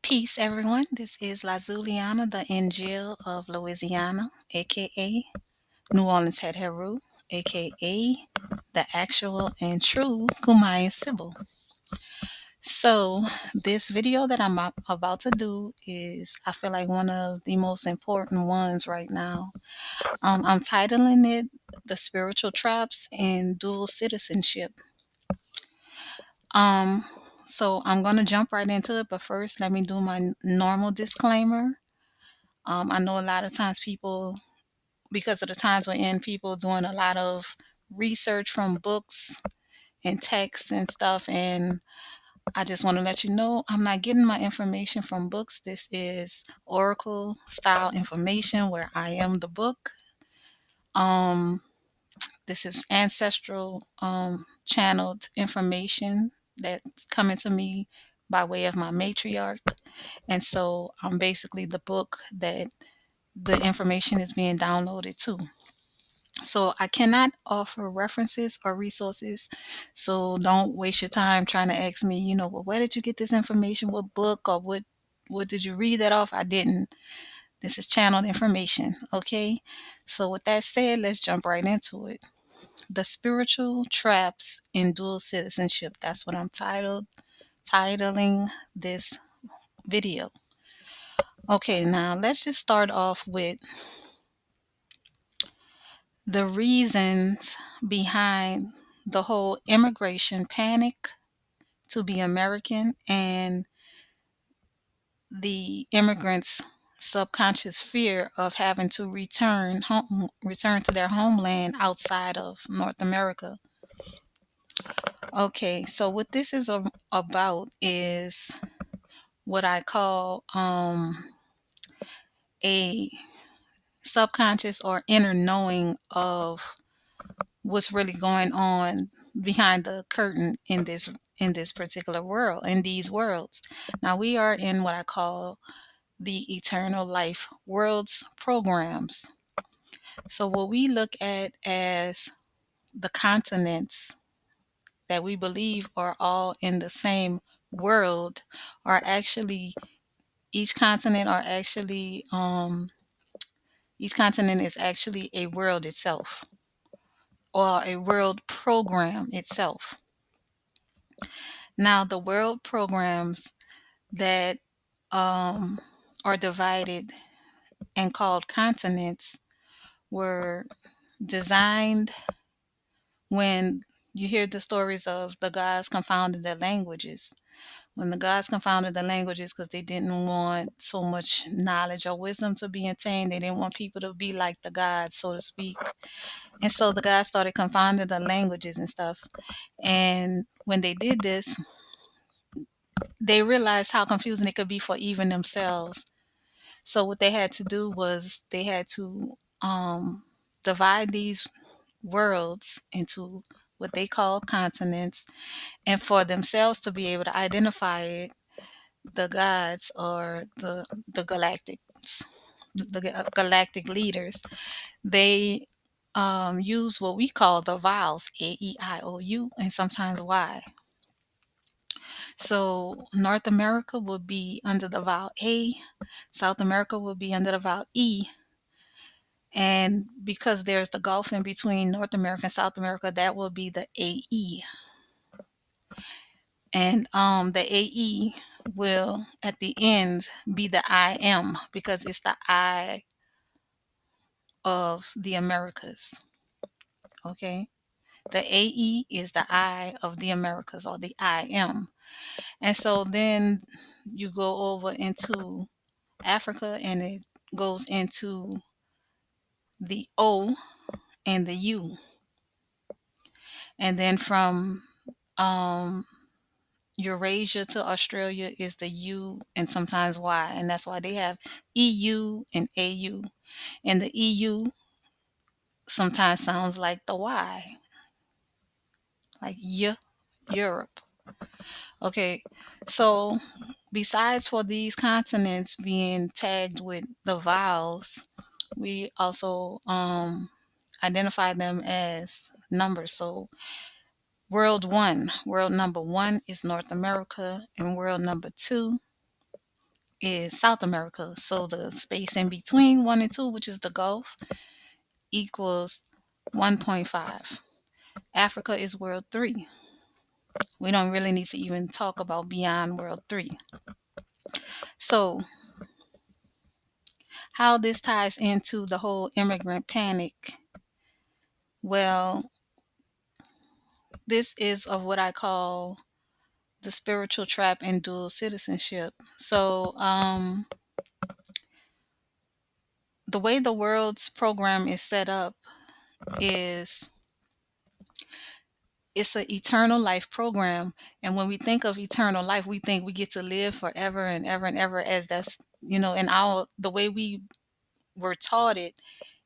Peace, everyone. This is Lazuliana, the Angel of Louisiana, aka New Orleans Het Heru, aka the actual and true Kumayan Sybil. So, this video that I'm about to do is, I feel like, one of the most important ones right now. I'm titling it The Spiritual Traps in Dual Citizenship. Um, so, I'm going to jump right into it, but first, let me do my normal disclaimer. I know a lot of times people, because of the times we're in, people doing a lot of research from books and texts and stuff. And I just want to let you know I'm not getting my information from books. This is Oracle style information where I am the book. Um, this is ancestral channeled information that's coming to me by way of my matriarch. And so I'm basically the book that the information is being downloaded to. So I cannot offer references or resources. So don't waste your time trying to ask me, well, where did you get this information? What book or what did you read that off? I didn't. This is channeled information. Okay. So with that said, let's jump right into it. The spiritual traps in dual citizenship. That's what I'm titling this video. Okay, now let's just start off with the reasons behind the whole immigration panic to be American and the immigrants' subconscious fear of having to return to their homeland outside of North America. Okay, so what this is about is what I call a subconscious or inner knowing of what's really going on behind the curtain in this particular world, in these worlds. Now we are in what I call the eternal life worlds programs. So what we look at as the continents that we believe are all in the same world are actually each continent is actually a world itself or a world program itself. Now, the world programs that um, are divided and called continents were designed when you hear the stories of the gods confounded their languages. When the gods confounded the languages because they didn't want so much knowledge or wisdom to be attained, they didn't want people to be like the gods, so to speak. And so the gods started confounding the languages and stuff. And when they did this, they realized how confusing it could be for even themselves. So what they had to do was they had to divide these worlds into what they call continents, and for themselves to be able to identify it, the gods or the galactic leaders, they use what we call the vowels A, E, I, O, U, and sometimes Y. So North America would be under the vowel A, South America would be under the vowel E, and because there's the gulf in between North America and South America, that will be the AE. And the AE will at the end be the I am because it's the I of the Americas. Okay. The AE is the I of the Americas or the I am. And so then you go over into Africa and it goes into the O and the U. And then from um, Eurasia to Australia is the U and sometimes Y. And that's why they have EU and AU. And the EU sometimes sounds like the Y, like Europe. Okay, so besides for these continents being tagged with the vowels, we also identify them as numbers. So world number one is North America, and world number two is South America. So the space in between 1 and 2, which is the Gulf, equals 1.5. Africa is world 3. We don't really need to even talk about beyond world 3. So, how this ties into the whole immigrant panic? Well, this is of what I call the spiritual trap and dual citizenship. So, the way the world's program is set up is it's an eternal life program. And when we think of eternal life, we think we get to live forever and ever and ever, as that's, in our the way we were taught it.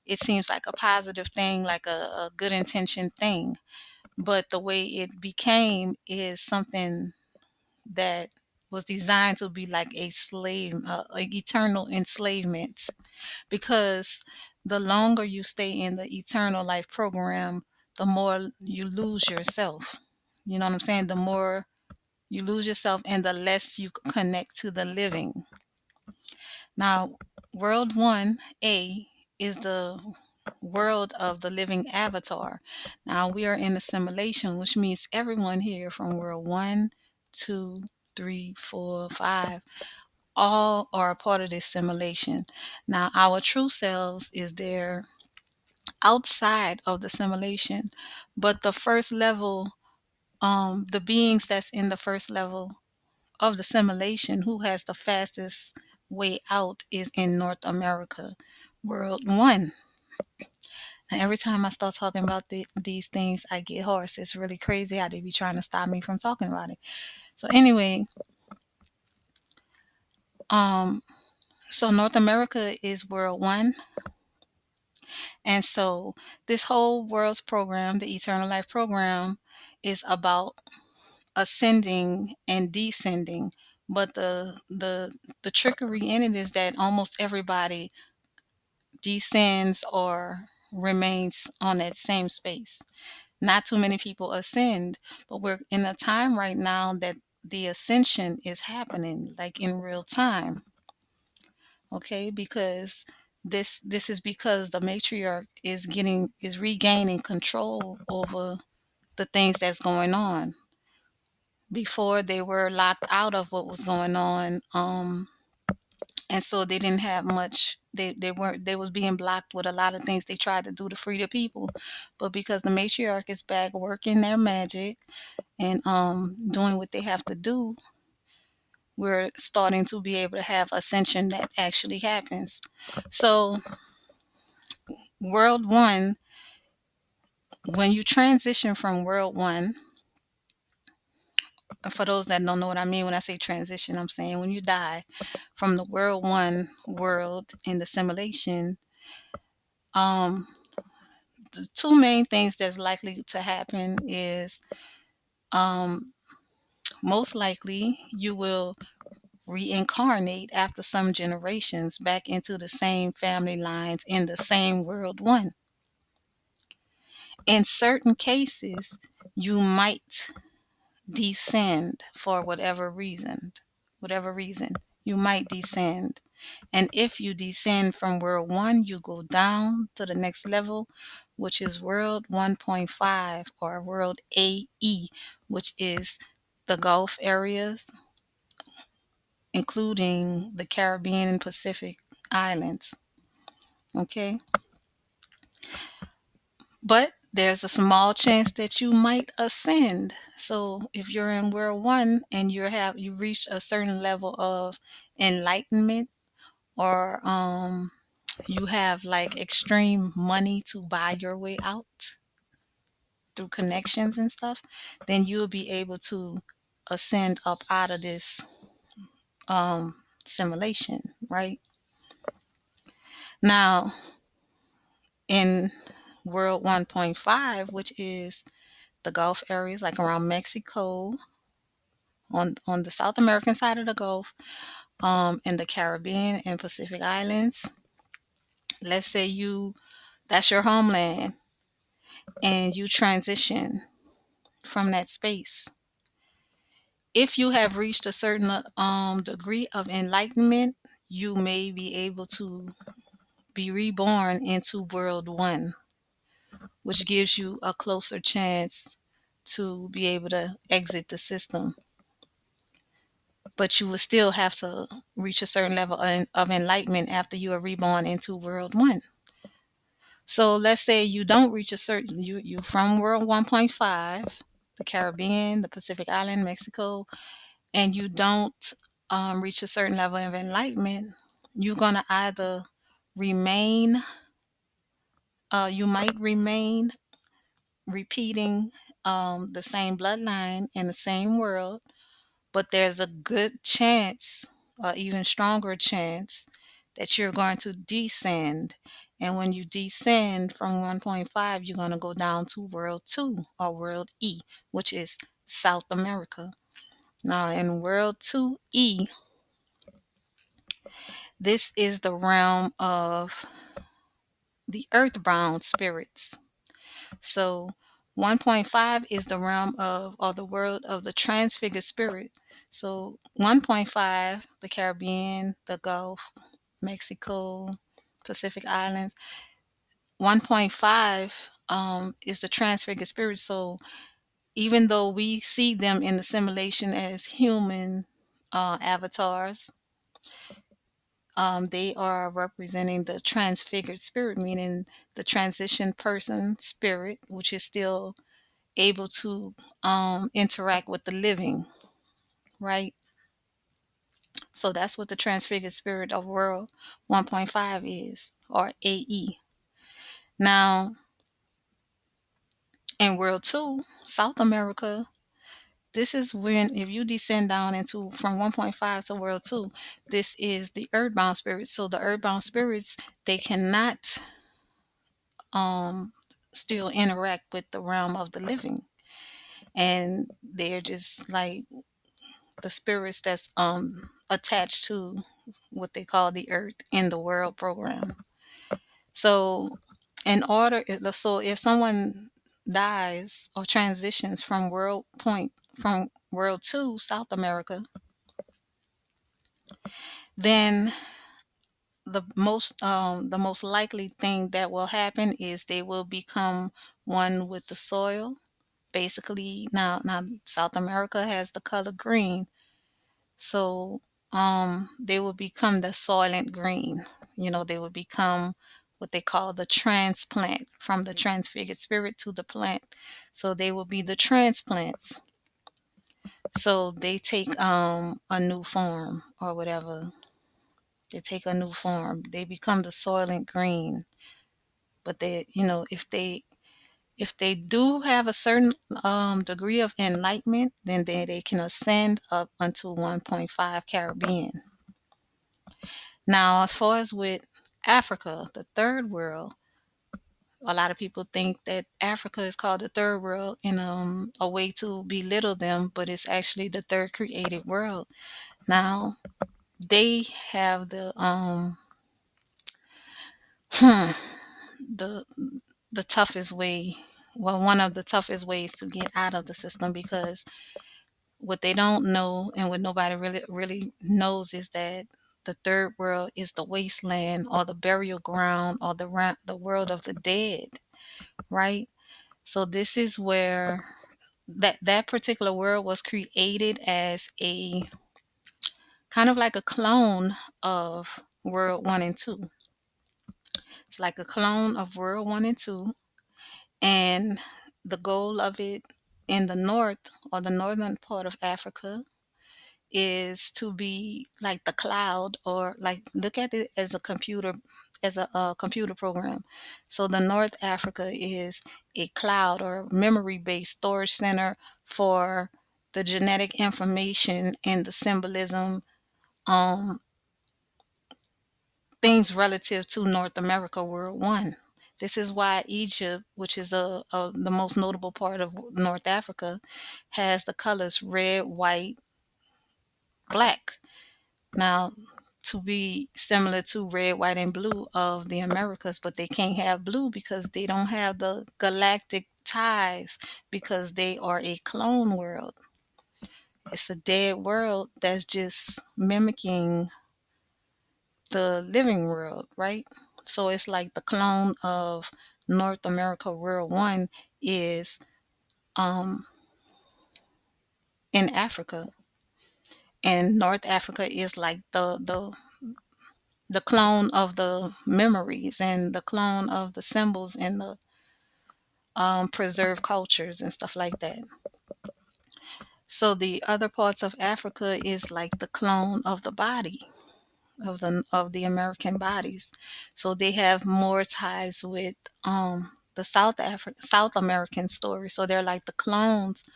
It seems like a positive thing, like a good intention thing. But the way it became is something that was designed to be like a slave, like eternal enslavement. Because the longer you stay in the eternal life program, the more you lose yourself. You know what I'm saying? The more you lose yourself and the less you connect to the living. Now, World 1A is the world of the living avatar. Now, we are in assimilation, which means everyone here from World 1, 2, 3, 4, 5, all are a part of this simulation. Now, our true selves is there outside of the simulation, but the first level, the beings that's in the first level of the simulation, who has the fastest way out, is in North America, World 1. Now, every time I start talking about these things, I get hoarse. It's really crazy how they be trying to stop me from talking about it. So anyway, um, so North America is World 1. And so this whole world's program, the Eternal Life program, is about ascending and descending. But the trickery in it is that almost everybody descends or remains on that same space. Not too many people ascend, but we're in a time right now that the ascension is happening like in real time. Okay, because this is because the matriarch is regaining control over the things that's going on. Before, they were locked out of what was going on, and so they didn't have much. They weren't they was being blocked with a lot of things they tried to do to free the people. But because the matriarch is back working their magic and doing what they have to do, we're starting to be able to have ascension that actually happens. So World 1, when you transition from World 1, for those that don't know what I mean when I say transition, I'm saying when you die from the World 1 world in the simulation, um, the two main things that's likely to happen is, um, most likely you will reincarnate after some generations back into the same family lines in the same World 1. In certain cases, you might descend for whatever reason, you might descend. And if you descend from World 1, you go down to the next level, which is World 1.5 or World AE, which is the Gulf areas, including the Caribbean and Pacific islands. Okay? But there's a small chance that you might ascend. So if you're in World 1 and you reached a certain level of enlightenment, or you have like extreme money to buy your way out through connections and stuff, then you'll be able to ascend up out of this simulation, right? Now, in World 1.5, which is the Gulf areas, like around Mexico, on the South American side of the Gulf, in the Caribbean and Pacific Islands, let's say that's your homeland, and you transition from that space. if you have reached a certain degree of enlightenment, you may be able to be reborn into world one, which gives you a closer chance to be able to exit the system. But you will still have to reach a certain level of enlightenment after you are reborn into world one. So let's say you don't reach a certain you from world 1.5, the Caribbean, the Pacific Island, Mexico, and you don't reach a certain level of enlightenment. You're gonna either remain, you might remain repeating the same bloodline in the same world, but there's a good chance, or even stronger chance, that you're going to descend. And when you descend from 1.5, you're going to go down to world 2 or world E, which is South America. Now, in world 2E, this is the realm of the earthbound spirits. So 1.5 is the realm of, or the world of the transfigured spirit. So 1.5, the Caribbean, the Gulf, Mexico, Pacific Islands. 1.5 is the transfigured spirit. So even though we see them in the simulation as human avatars, they are representing the transfigured spirit, meaning the transition person spirit, which is still able to interact with the living, right? So that's what the transfigured spirit of world 1.5 is, or AE. Now, in world 2, South America, this is when, if you descend down into from 1.5 to world 2, this is the earthbound spirits. So the earthbound spirits, they cannot um, still interact with the realm of the living. And they're just like the spirits that's attached to what they call the earth in the world program. So so if someone dies or transitions from world 2, South America, then the most likely thing that will happen is they will become one with the soil. Basically, now South America has the color green. So they will become the soylent green. They will become what they call the transplant, from the transfigured spirit to the plant. So they will be the transplants. So they take a new form or whatever. They take a new form. They become the soylent green. But if they do have a certain degree of enlightenment, then they can ascend up until 1.5 Caribbean. Now, as far as with Africa, the third world, a lot of people think that Africa is called the third world in a way to belittle them, but it's actually the third created world. Now, they have hmm, the the toughest way, well, one of the toughest ways to get out of the system, because what they don't know and what nobody really knows is that the third world is the wasteland, or the burial ground, or the world of the dead, right? So this is where that particular world was created as a kind of like a clone of world 1 and 2. It's like a clone of world 1 and 2, and the goal of it in the north, or the northern part of Africa, is to be like the cloud, or like, look at it as a computer program. So the North Africa is a cloud or memory based storage center for the genetic information and the symbolism, um things relative to North America world 1. This is why Egypt, which is the most notable part of North Africa, has the colors red, white, black. Now, to be similar to red, white, and blue of the Americas, but they can't have blue because they don't have the galactic ties, because they are a clone world. It's a dead world that's just mimicking the living world, right? So it's like the clone of North America World One is um, in Africa, and North Africa is like the clone of the memories and the clone of the symbols and the preserved cultures and stuff like that. So the other parts of Africa is like the clone of the body of the American bodies. So they have more ties with the South American story. So they're like the clones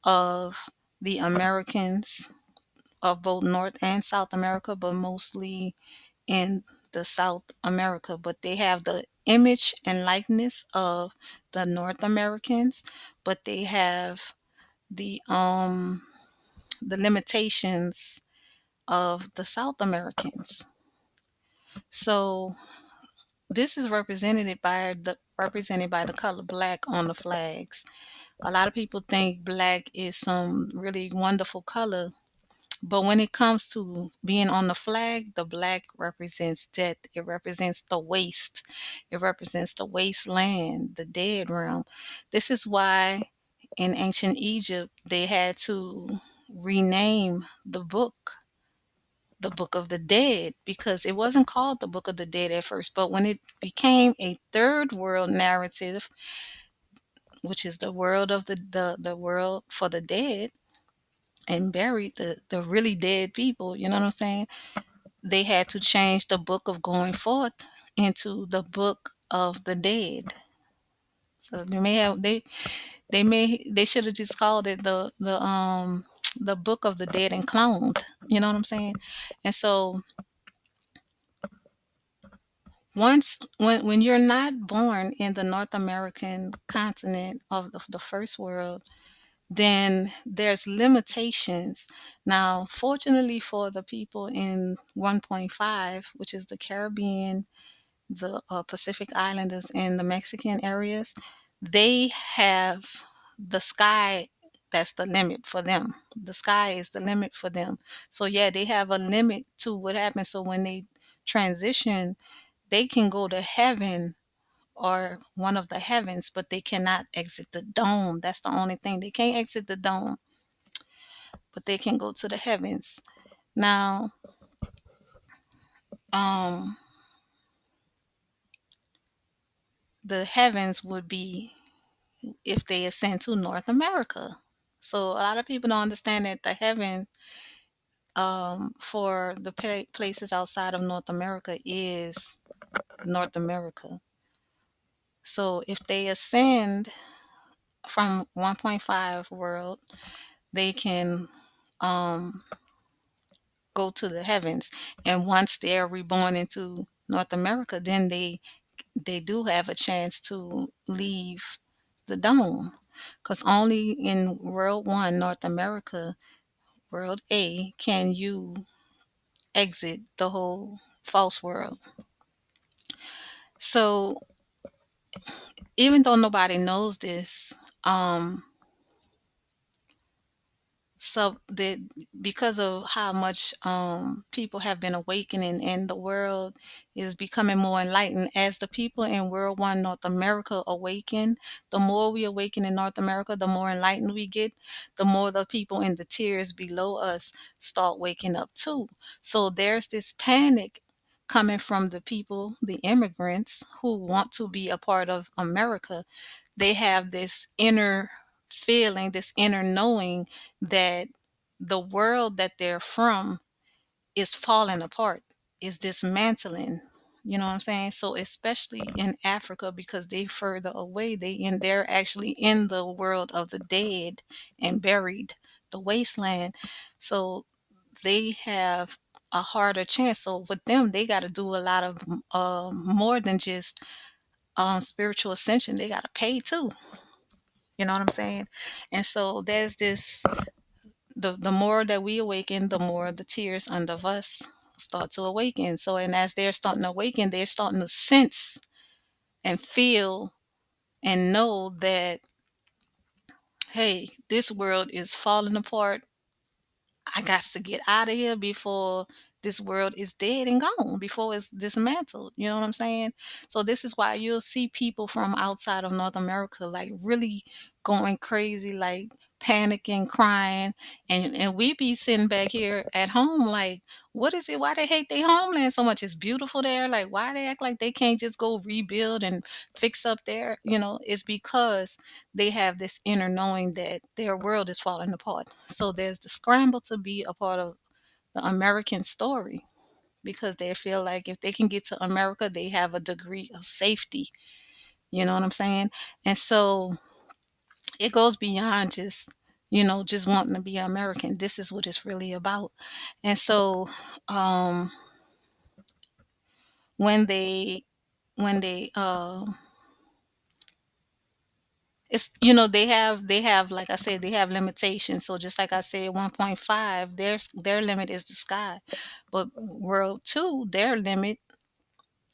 of the Americans of both North and South America, but mostly in the South America. But they have the image and likeness of the North Americans, but they have the limitations of the South Americans. So this is represented by the color black on the flags. A lot of people think black is some really wonderful color, but when it comes to being on the flag, the black represents death. It represents the waste. It represents the wasteland, the dead realm. This is why in ancient Egypt they had to rename the book of the dead, because it wasn't called the book of the dead at first, but when it became a third world narrative, which is the world of the world for the dead and buried, the really dead people, you know what I'm saying, they had to change the book of going forth into the book of the dead. So they should have just called it the book of the dead and cloned, you know what I'm saying. And so when you're not born in the North American continent of the first world, then there's limitations. Now, fortunately for the people in 1.5, which is the Caribbean, the Pacific Islanders, and the Mexican areas, they have the sky. That's the limit for them. The sky is the limit for them. So yeah, they have a limit to what happens. So when they transition, they can go to heaven or one of the heavens, but they cannot exit the dome. That's the only thing. They can't exit the dome, but they can go to the heavens. Now, um, the heavens would be if they ascend to North America. So a lot of people don't understand that the heaven for the places outside of North America is North America. So if they ascend from 1.5 world, they can um, go to the heavens. And once they're reborn into North America, then they do have a chance to leave the dome. Because only in World One, North America, World A, can you exit the whole false world. So even though nobody knows this, so that because of how much people have been awakening and the world is becoming more enlightened, as the people in World One North America awaken, the more we awaken in North America, the more enlightened we get, the more the people in the tiers below us start waking up too. So there's this panic coming from the people, the immigrants who want to be a part of America. They have this inner feeling, this inner knowing that the world that they're from is falling apart, is dismantling. You know what I'm saying? So especially in Africa, because they further away, they're actually in the world of the dead and buried, the wasteland. So they have a harder chance. So with them, they got to do a lot of more than just spiritual ascension. They got to pay too. You know what I'm saying? And so there's this the more that we awaken, the more the tears under us start to awaken. So and as they're starting to awaken, they're starting to sense and feel and know that hey, this world is falling apart I got to get out of here before this world is dead and gone, before it's dismantled. You know what I'm saying? So this is why you'll see people from outside of North America like really going crazy, like panicking, crying, and we be sitting back here at home like, what is it? Why they hate their homeland so much? It's beautiful there. Like, why they act like they can't just go rebuild and fix up there? It's because they have this inner knowing that their world is falling apart. So there's the scramble to be a part of the American story because they feel like if they can get to America, they have a degree of safety. You know what I'm saying? And so it goes beyond just wanting to be American. This is what it's really about. And so um, when they it's they have like I said, they have limitations. So just like I said, 1.5, their limit is the sky. But world 2, their limit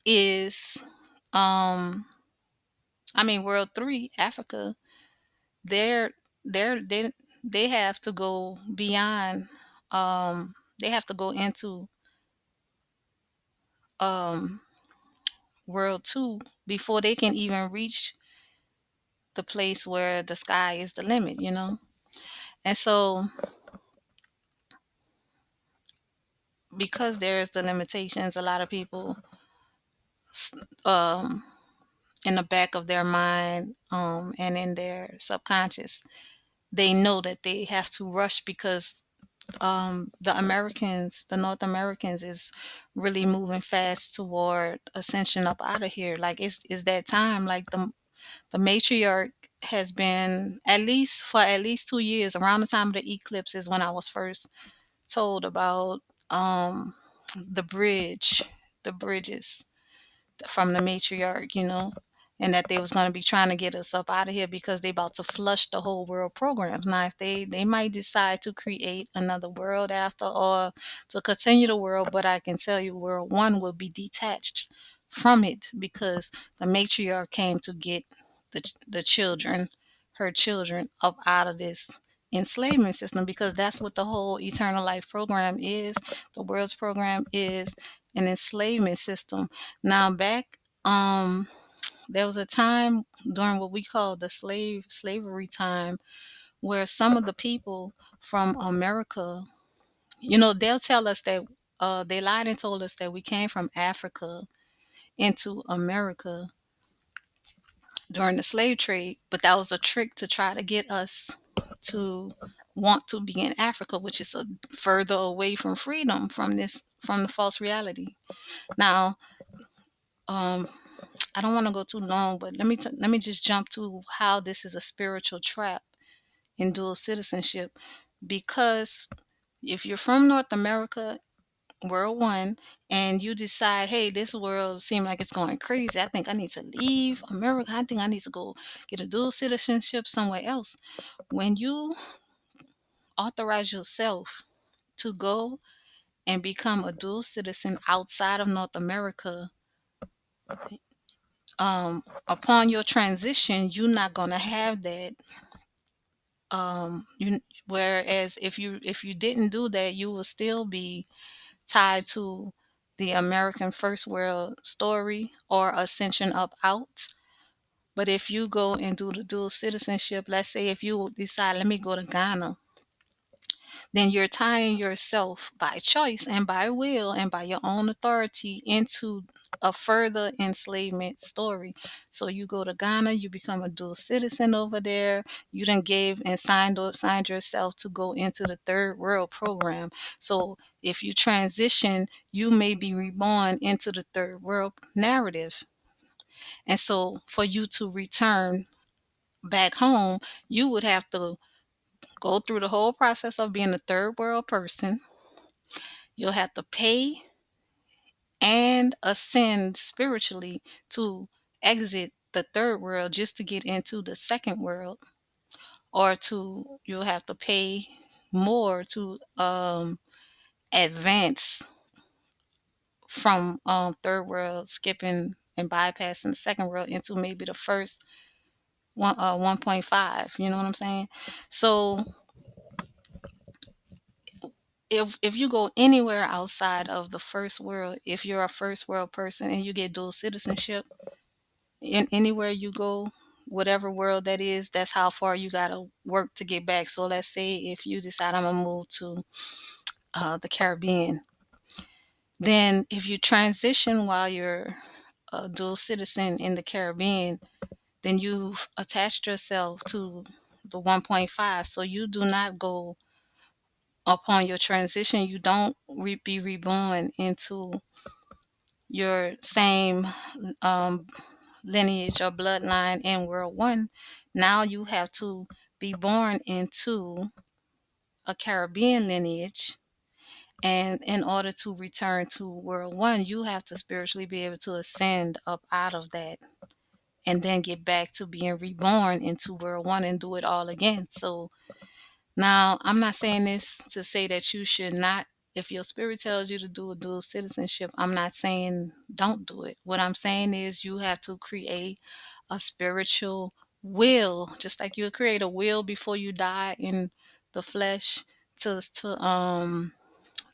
is I mean world 3, Africa, their their they have to go beyond they have to go into um world 2 before they can even reach the place where the sky is the limit. And so because there's the limitations, a lot of people s- um, in the back of their mind and in their subconscious, they know that they have to rush because the North Americans, is really moving fast toward ascension up out of here. Like it's that time. Like the matriarch has been at least 2 years. Around the time of the eclipse is when I was first told about um, the bridges from the matriarch, and that they was going to be trying to get us up out of here because they about to flush the whole world program. Now, if they might decide to create another world after or to continue the world, but I can tell you, world 1 will be detached from it because the matriarch came to get the children, her children, up out of this enslavement system because that's what the whole eternal life program is. The world's program is an enslavement system. Now back there was a time during what we call the slavery time where some of the people from America, they'll tell us that they lied and told us that we came from Africa into America during the slave trade, but that was a trick to try to get us to want to be in Africa, which is further away from freedom from the false reality. Now, um, I don't want to go too long, but let me just jump to how this is a spiritual trap in dual citizenship. Because if you're from North America, world 1, and you decide, hey, this world seems like it's going crazy. I think I need to leave America. I think I need to go get a dual citizenship somewhere else. When you authorize yourself to go and become a dual citizen outside of North America, upon your transition, you're not gonna have that. You Whereas if you didn't do that, you will still be tied to the American first world story or ascension up out. But if you go and do the dual citizenship, let's say if you decide, let me go to Ghana, then you're tying yourself by choice and by will and by your own authority into a further enslavement story. So you go to Ghana, you become a dual citizen over there. You then gave and signed yourself to go into the third world program. So if you transition, you may be reborn into the third world narrative. And so for you to return back home, you would have to go through the whole process of being a third world person. You'll have to pay and ascend spiritually to exit the third world just to get into the second world, or you'll have to pay more to advance from third world, skipping and bypassing the second world into maybe the first 1.5. You know what I'm saying? So if you go anywhere outside of the first world, if you're a first world person and you get dual citizenship, in anywhere you go, whatever world that is, that's how far you gotta work to get back. So let's say if you decide I'm gonna move to the Caribbean, then if you transition while you're a dual citizen in the Caribbean, then you've attached yourself to the 1.5. So you do not go upon your transition. You don't be reborn into your same um, lineage or bloodline in World One. Now you have to be born into a Caribbean lineage. And in order to return to World One, you have to spiritually be able to ascend up out of that and then get back to being reborn into World One and do it all again. So now I'm not saying this to say that you should not, if your spirit tells you to do a dual citizenship, I'm not saying don't do it. What I'm saying is you have to create a spiritual will, just like you create a will before you die in the flesh to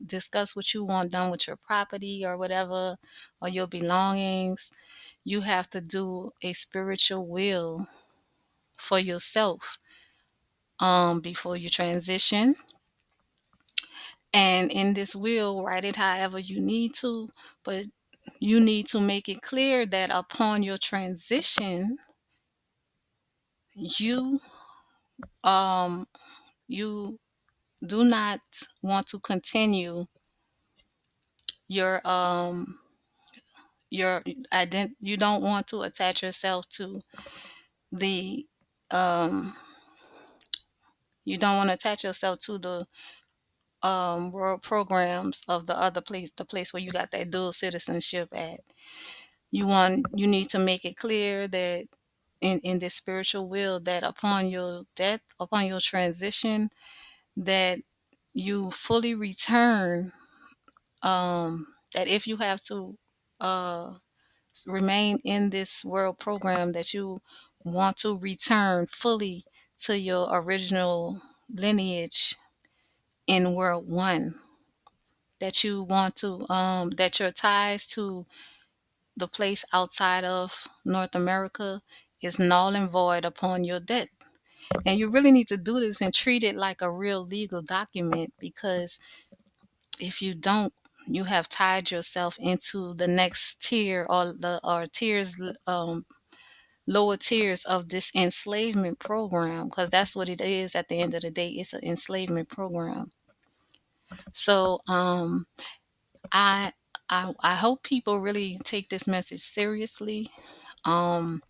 discuss what you want done with your property or whatever, or your belongings. You have to do a spiritual will for yourself before you transition. And in this will, write it however you need to, but you need to make it clear that upon your transition, you um you do not want to continue your your you don't want to attach yourself to the um you don't want to attach yourself to the world programs of the other place, the place where you got that dual citizenship at. You need to make it clear that in this spiritual will that upon your death, upon your transition, that you fully return, that if you have to uh remain in this world program, that you want to return fully to your original lineage in world one, that you want to that your ties to the place outside of North America is null and void upon your death. And you really need to do this and treat it like a real legal document, because if you don't, you have tied yourself into the next tier, or the or tiers, lower tiers of this enslavement program, because that's what it is at the end of the day. It's an enslavement program. So I I hope people really take this message seriously. Um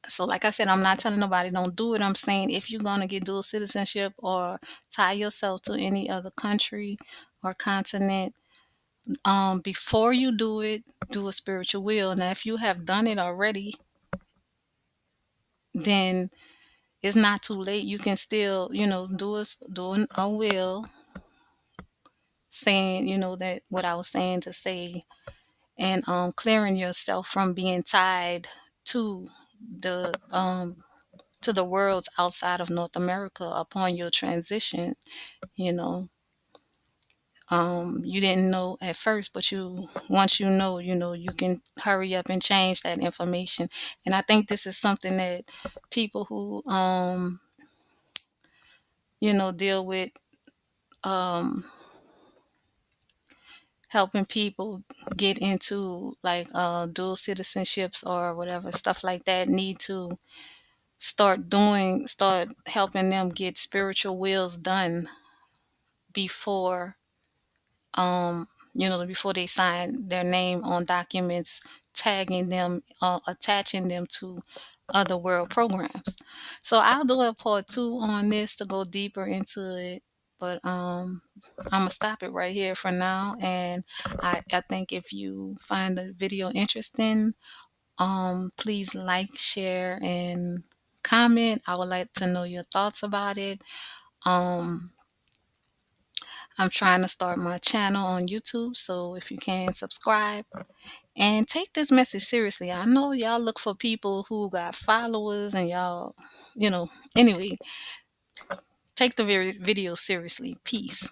so like I said, I'm not telling nobody don't do it. I'm saying if you're gonna get dual citizenship or tie yourself to any other country or continent, before you do it, do a spiritual will. Now if you have done it already, then it's not too late. You can still, doing a will, saying, that what I was saying to say, and clearing yourself from being tied to the worlds outside of North America upon your transition. You know, you didn't know at first, but once you can hurry up and change that information. And I think this is something that people who deal with um helping people get into like dual citizenships or whatever stuff like that need to start helping them get spiritual wills done before before they sign their name on documents, tagging them, attaching them to other world programs. So I'll do a part two on this to go deeper into it. But I'm gonna stop it right here for now. And I think if you find the video interesting, please like, share, and comment. I would like to know your thoughts about it. Um, I'm trying to start my channel on YouTube, so if you can subscribe and take this message seriously. I know y'all look for people who got followers and y'all, anyway, take the video seriously. Peace.